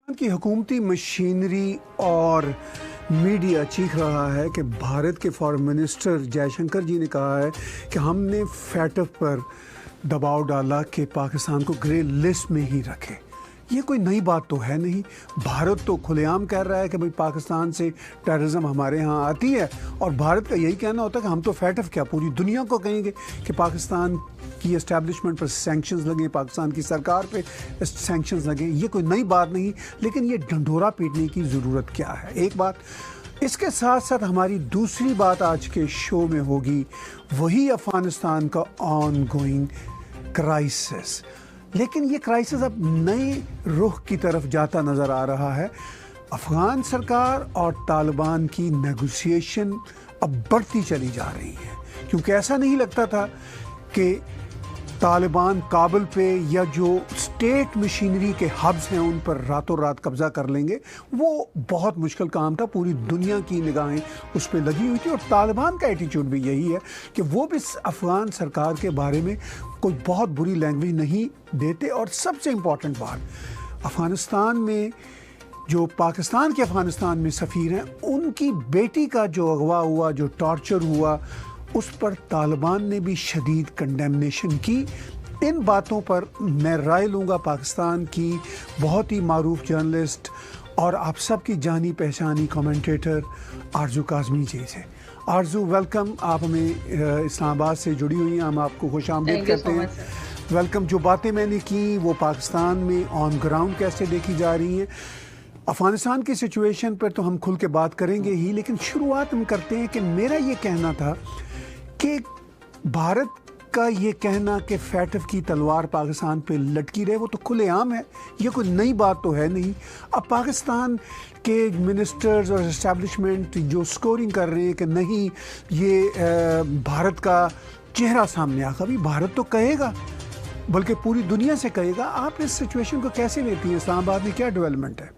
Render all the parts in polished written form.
की हुकूमती मशीनरी और मीडिया चीख रहा है कि भारत के फॉरेन मिनिस्टर जयशंकर जी ने कहा है कि हमने फैटफ पर दबाव डाला कि पाकिस्तान को ग्रे लिस्ट में ही रखे। ये कोई नई बात तो है नहीं। भारत तो खुलेआम कह रहा है कि भाई पाकिस्तान से टेररिज्म हमारे यहाँ आती है, और भारत का यही कहना होता है कि हम तो फैटफ क्या पूरी दुनिया को कहेंगे कि पाकिस्तान की एस्टैब्लिशमेंट पर सैंक्शंस लगें, पाकिस्तान की सरकार पे सैंक्शंस लगें। ये कोई नई बात नहीं, लेकिन ये ढंढोरा पीटने की ज़रूरत क्या है, एक बात। इसके साथ साथ हमारी दूसरी बात आज के शो में होगी वही अफ़गानिस्तान का ऑन गोइंग क्राइसिस। लेकिन ये क्राइसिस अब नए रुख की तरफ जाता नज़र आ रहा है। अफ़गान सरकार और तालिबान की नेगोशिएशन अब बढ़ती चली जा रही है, क्योंकि ऐसा नहीं लगता था कि तालिबान काबुल पे या जो स्टेट मशीनरी के हब्स हैं उन पर रातों रात कब्ज़ा कर लेंगे। वो बहुत मुश्किल काम था, पूरी दुनिया की निगाहें उस पर लगी हुई थी, और तालिबान का एटीट्यूड भी यही है कि वो भी अफ़गान सरकार के बारे में कोई बहुत बुरी लैंग्वेज नहीं देते। और सबसे इम्पॉर्टेंट बात, अफ़गानिस्तान में जो पाकिस्तान के अफ़गानिस्तान में सफ़ीर हैं, उनकी बेटी का जो अगवा हुआ, जो टॉर्चर हुआ, उस पर तालिबान ने भी शदीद कंडेमनेशन की। इन बातों पर मैं राय लूँगा पाकिस्तान की बहुत ही मारूफ जर्नलिस्ट और आप सबकी जानी पहचानी कमेंटेटर आरजू काज़मी जी से। आरजू, वेलकम। आप हमें इस्लामाबाद से जुड़ी हुई हैं, हम आपको खुश आमदीद कहते हैं। वेलकम। जो बातें मैंने की वो पाकिस्तान में ऑन ग्राउंड कैसे देखी जा रही हैं, अफ़गानिस्तान की सिचुएशन पर तो हम खुल के बात करेंगे ही, लेकिन शुरुआत हम करते हैं कि मेरा ये कहना था कि भारत का ये कहना कि फैटफ की तलवार पाकिस्तान पे लटकी रहे, वो तो खुलेआम है, ये कोई नई बात तो है नहीं। अब पाकिस्तान के मिनिस्टर्स और एस्टैब्लिशमेंट जो स्कोरिंग कर रहे हैं कि नहीं, ये भारत का चेहरा सामने आगा, भी भारत तो कहेगा, बल्कि पूरी दुनिया से कहेगा। आप इस सिचुएशन को कैसे लेती हैं? इस्लामाबाद में क्या डेवलपमेंट है?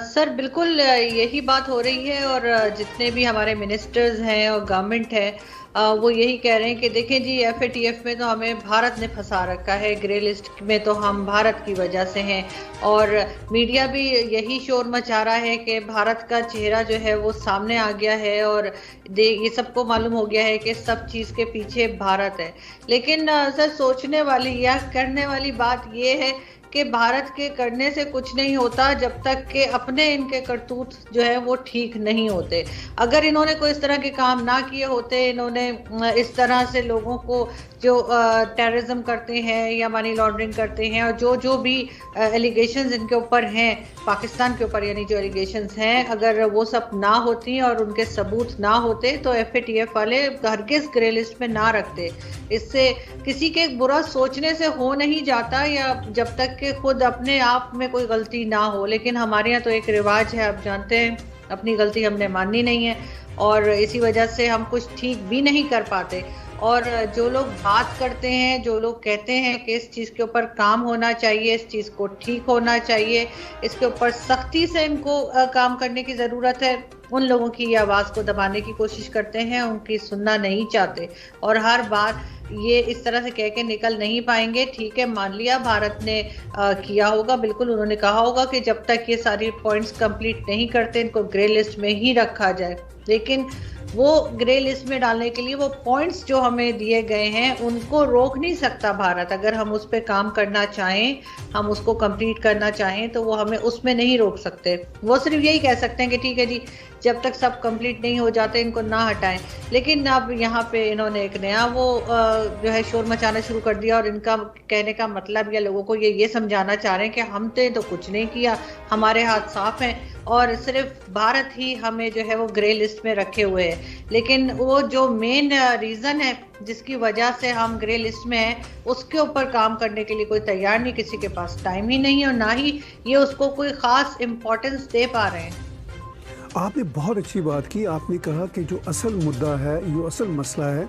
सर बिल्कुल यही बात हो रही है, और जितने भी हमारे मिनिस्टर्स हैं और गवर्नमेंट है वो यही कह रहे हैं कि देखें जी, एफएटीएफ में तो हमें भारत ने फंसा रखा है, ग्रे लिस्ट में तो हम भारत की वजह से हैं। और मीडिया भी यही शोर मचा रहा है कि भारत का चेहरा जो है वो सामने आ गया है, और ये सबको मालूम हो गया है कि सब चीज़ के पीछे भारत है। लेकिन सर, सोचने वाली या करने वाली बात ये है कि भारत के करने से कुछ नहीं होता जब तक कि अपने इनके करतूत जो है वो ठीक नहीं होते। अगर इन्होंने कोई इस तरह के काम ना किए होते, इन्होंने इस तरह से लोगों को जो टेररिज्म करते हैं या मनी लॉन्ड्रिंग करते हैं, और जो भी एलिगेशंस इनके ऊपर हैं, पाकिस्तान के ऊपर यानी जो एलिगेशंस हैं, अगर वो सब ना होती और उनके सबूत ना होते तो एफएटीएफ वाले हरगिज़ ग्रे लिस्ट में ना रखते। इससे किसी के बुरा सोचने से हो नहीं जाता, या जब तक कि खुद अपने आप में कोई गलती ना हो। लेकिन हमारे यहाँ तो एक रिवाज है, आप जानते हैं, अपनी गलती हमने माननी नहीं है, और इसी वजह से हम कुछ ठीक भी नहीं कर पाते। और जो लोग बात करते हैं, जो लोग कहते हैं कि इस चीज़ के ऊपर काम होना चाहिए, इस चीज़ को ठीक होना चाहिए, इसके ऊपर सख्ती से इनको काम करने की ज़रूरत है, उन लोगों की आवाज़ को दबाने की कोशिश करते हैं, उनकी सुनना नहीं चाहते, और हर बार ये इस तरह से कह के निकल नहीं पाएंगे। ठीक है, मान लिया भारत ने किया होगा, बिल्कुल उन्होंने कहा होगा कि जब तक ये सारी पॉइंट्स कंप्लीट नहीं करते इनको ग्रे लिस्ट में ही रखा जाए। लेकिन वो ग्रे लिस्ट में डालने के लिए वो पॉइंट्स जो हमें दिए गए हैं उनको रोक नहीं सकता भारत। अगर हम उस पर काम करना चाहें, हम उसको कंप्लीट करना चाहें, तो वो हमें उसमें नहीं रोक सकते। वो सिर्फ यही कह सकते हैं कि ठीक है जी, जब तक सब कंप्लीट नहीं हो जाते इनको ना हटाएं। लेकिन अब यहाँ पे इन्होंने एक नया वो जो है शोर मचाना शुरू कर दिया, और इनका कहने का मतलब या लोगों को ये समझाना चाह रहे हैं कि हमने तो कुछ नहीं किया, हमारे हाथ साफ हैं, और सिर्फ भारत ही हमें जो है वो ग्रे लिस्ट में रखे हुए है। लेकिन वो जो मेन रीज़न है जिसकी वजह से हम ग्रे लिस्ट में हैं, उसके ऊपर काम करने के लिए कोई तैयार नहीं, किसी के पास टाइम ही नहीं है, और ना ही ये उसको कोई ख़ास इम्पोर्टेंस दे पा रहे हैं। आपने बहुत अच्छी बात की। आपने कहा कि जो असल मुद्दा है, जो असल मसला है,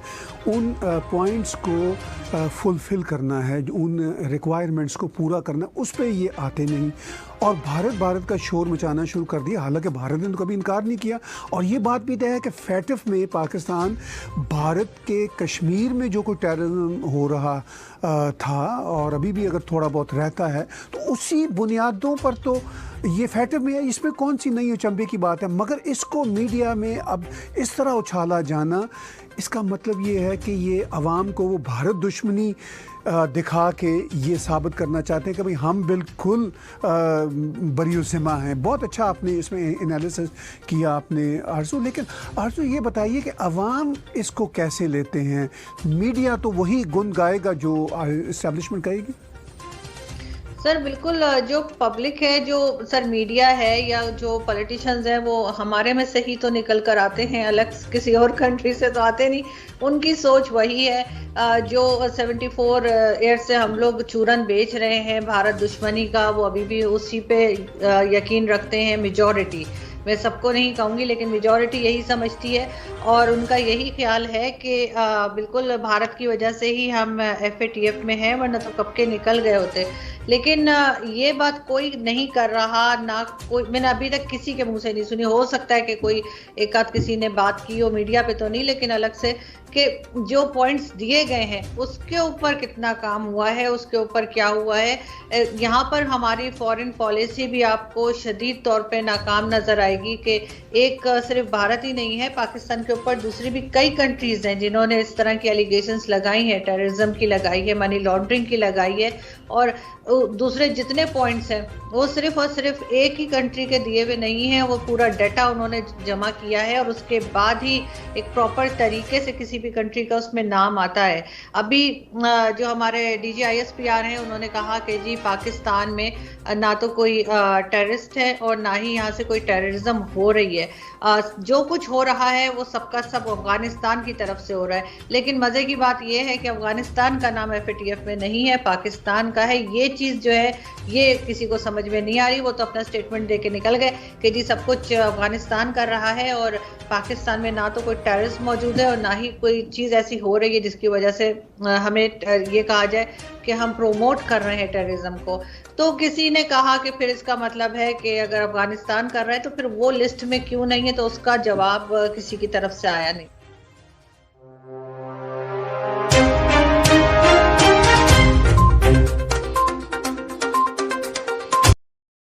उन पॉइंट्स को फुलफ़िल करना है, उन रिक्वायरमेंट्स को पूरा करना, उस पे ये आते नहीं और भारत का शोर मचाना शुरू कर दिया। हालांकि भारत ने तो कभी इनकार नहीं किया और ये बात भी तय है कि फैटफ में पाकिस्तान भारत के कश्मीर में जो कोई टेररिज्म हो रहा था और अभी भी अगर थोड़ा बहुत रहता है तो उसी बुनियादों पर तो ये फैटफ में है। इसमें कौन सी नई अचंभे की बात है, मगर इसको मीडिया में अब इस तरह उछाला जाना, इसका मतलब ये है कि ये अवाम को वो भारत दुश्मनी दिखा के ये साबित करना चाहते हैं कि भाई हम बिल्कुल बरीउज़्ज़िम्मा हैं। बहुत अच्छा आपने इसमें एनालिसिस किया आपने आरज़ू। लेकिन आरज़ू ये बताइए कि अवाम इसको कैसे लेते हैं? मीडिया तो वही गुन गाएगा जो इस्टेब्लिशमेंट कहेगी। सर बिल्कुल, जो पब्लिक है, जो सर मीडिया है या जो पॉलिटिशियंस हैं, वो हमारे में से ही तो निकल कर आते हैं, अलग किसी और कंट्री से तो आते नहीं। उनकी सोच वही है जो 74 ईयर से हम लोग चूरन बेच रहे हैं भारत दुश्मनी का, वो अभी भी उसी पे यकीन रखते हैं। मेजॉरिटी, मैं सबको नहीं कहूँगी लेकिन मेजॉरिटी यही समझती है और उनका यही ख्याल है कि बिल्कुल भारत की वजह से ही हम FATF में हैं, वरना तो कब के निकल गए होते। लेकिन ये बात कोई नहीं कर रहा, ना कोई, मैंने अभी तक किसी के मुंह से नहीं सुनी। हो सकता है कि कोई एक आध किसी ने बात की हो, मीडिया पे तो नहीं, लेकिन अलग से कि जो पॉइंट्स दिए गए हैं उसके ऊपर कितना काम हुआ है, उसके ऊपर क्या हुआ है। यहाँ पर हमारी फॉरेन पॉलिसी भी आपको शदीद तौर पे नाकाम नजर आएगी कि एक सिर्फ भारत ही नहीं है, पाकिस्तान के ऊपर दूसरी भी कई कंट्रीज हैं जिन्होंने इस तरह की एलिगेशंस लगाई हैं, टेररिज्म की लगाई है, मनी लॉन्ड्रिंग की लगाई है और दूसरे जितने पॉइंट्स हैं वो सिर्फ और सिर्फ एक ही कंट्री के दिए हुए नहीं हैं, वो पूरा डाटा उन्होंने जमा किया है और उसके बाद ही एक प्रॉपर तरीके से किसी भी कंट्री का उसमें नाम आता है। अभी जो हमारे DGISPR हैं उन्होंने कहा कि जी पाकिस्तान में ना तो कोई टेररिस्ट है और ना ही यहाँ से कोई टेररिज्म हो रही है। जो कुछ हो रहा है वो सबका सब अफगानिस्तान की तरफ से हो रहा है। लेकिन मजे की बात यह है कि अफगानिस्तान का नाम FATF में नहीं है, पाकिस्तान का है। ये चीज जो है ये किसी को समझ में नहीं आ रही। वो तो अपना स्टेटमेंट दे के निकल गए कि जी सब कुछ अफगानिस्तान कर रहा है और पाकिस्तान में ना तो कोई टेररिस्ट मौजूद है और ना ही कोई चीज ऐसी हो रही है जिसकी वजह से हमें ये कहा जाए कि हम प्रोमोट कर रहे हैं टेररिज्म को। तो किसी ने कहा कि फिर इसका मतलब है कि अगर अफगानिस्तान कर रहा है तो फिर वो लिस्ट में क्यों नहीं है, तो उसका जवाब किसी की तरफ से आया नहीं।